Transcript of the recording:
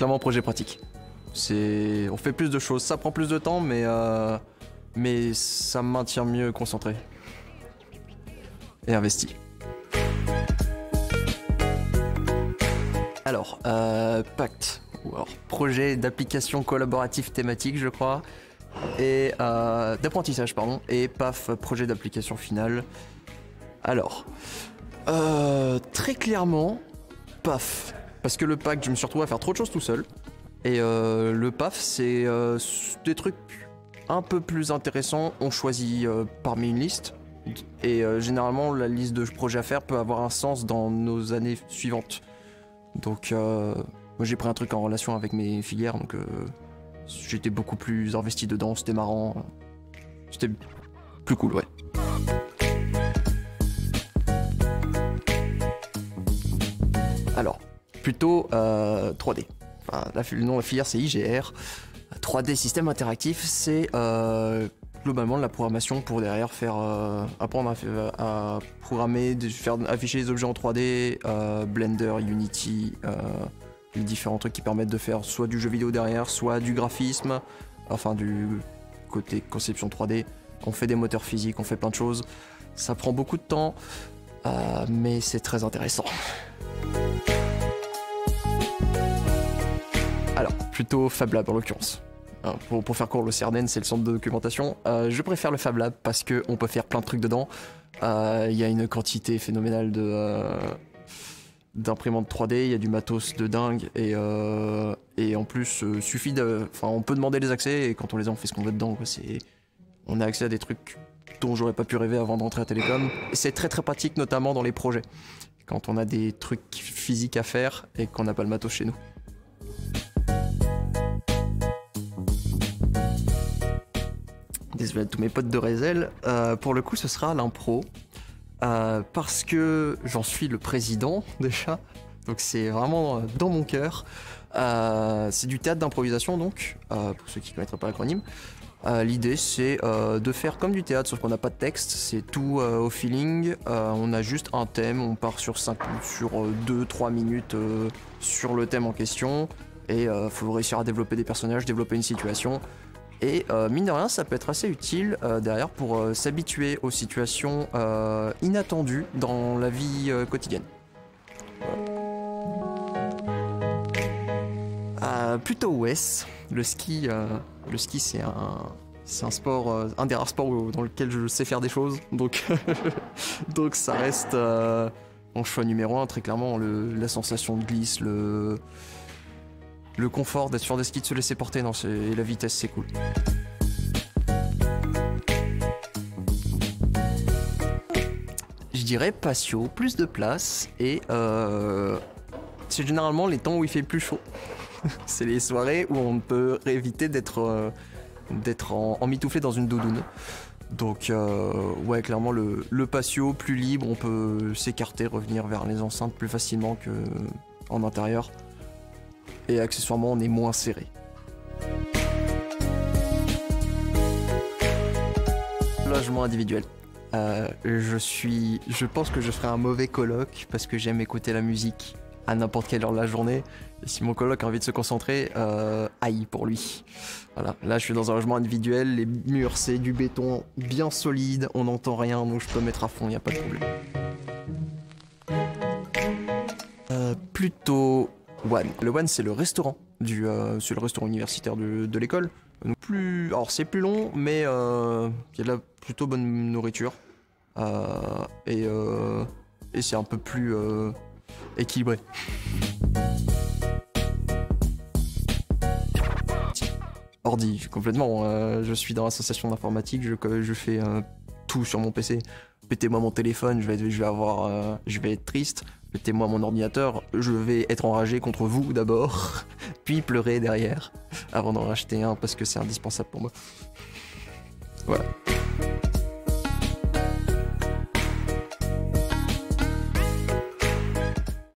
clairement un projet pratique. On fait plus de choses, ça prend plus de temps, mais ça me maintient mieux concentré et investi. Alors, pacte, ou alors projet d'application collaborative thématique, je crois, et d'apprentissage, pardon, et PAF, projet d'application finale. Alors, très clairement, PAF, parce que le pacte, je me suis retrouvé à faire trop de choses tout seul, et le PAF, c'est des trucs un peu plus intéressants, on choisit parmi une liste, et généralement, la liste de projets à faire peut avoir un sens dans nos années suivantes. Donc, moi j'ai pris un truc en relation avec mes filières, donc j'étais beaucoup plus investi dedans, c'était marrant, c'était plus cool, ouais. Alors, plutôt 3D. Enfin, le nom de la filière c'est IGR. 3D système interactif, c'est globalement de la programmation pour derrière faire apprendre à programmer, faire afficher les objets en 3D, Blender, Unity, les différents trucs qui permettent de faire soit du jeu vidéo derrière, soit du graphisme, enfin du côté conception 3D. On fait des moteurs physiques, on fait plein de choses. Ça prend beaucoup de temps, mais c'est très intéressant. Alors, plutôt Fab Lab en l'occurrence. Pour faire court, le CERDEN, c'est le centre de documentation. Je préfère le Fab Lab parce qu'on peut faire plein de trucs dedans. Il y a une quantité phénoménale d'imprimantes 3D, il y a du matos de dingue, et en plus, on peut demander les accès, et quand on les a, on fait ce qu'on veut dedans. On a accès à des trucs dont j'aurais pas pu rêver avant de rentrer à Télécom. Et c'est très très pratique, notamment dans les projets, quand on a des trucs physiques à faire et qu'on n'a pas le matos chez nous. Désolé à tous mes potes de Rezel, pour le coup ce sera l'impro, parce que j'en suis le président déjà, donc c'est vraiment dans mon cœur. C'est du théâtre d'improvisation donc, pour ceux qui ne connaîtraient pas l'acronyme. L'idée c'est de faire comme du théâtre, sauf qu'on n'a pas de texte, c'est tout au feeling, on a juste un thème, on part sur 2-3 minutes sur le thème en question, et faut réussir à développer des personnages, développer une situation. Et mine de rien, ça peut être assez utile derrière pour s'habituer aux situations inattendues dans la vie quotidienne. Plutôt OS, le ski c'est un sport, un des rares sports dans lequel je sais faire des choses, donc, donc ça reste mon choix numéro 1, très clairement, la sensation de glisse, le confort d'être sur des skis, de se laisser porter, non, et la vitesse, c'est cool. Je dirais patio, plus de place, et c'est généralement les temps où il fait plus chaud. C'est les soirées où on peut éviter d'être emmitouflé dans une doudoune. Donc ouais, clairement le patio plus libre, on peut s'écarter, revenir vers les enceintes plus facilement qu'en intérieur. Et accessoirement, on est moins serré. Logement individuel. Je pense que je ferai un mauvais coloc parce que j'aime écouter la musique à n'importe quelle heure de la journée. Et si mon coloc a envie de se concentrer, aïe pour lui. Voilà, là je suis dans un logement individuel, les murs c'est du béton bien solide, on n'entend rien, donc je peux mettre à fond, il n'y a pas de problème. Plutôt One. Le One c'est le restaurant c'est le restaurant universitaire de l'école. Alors c'est plus long, mais il y a de la plutôt bonne nourriture. Et c'est un peu plus équilibré. Ordi, complètement. Je suis dans l'association d'informatique, je fais tout sur mon PC. Pétez-moi mon téléphone, je vais être triste. Pétez-moi mon ordinateur, je vais être enragé contre vous d'abord, puis pleurer derrière, avant d'en racheter un parce que c'est indispensable pour moi. Voilà.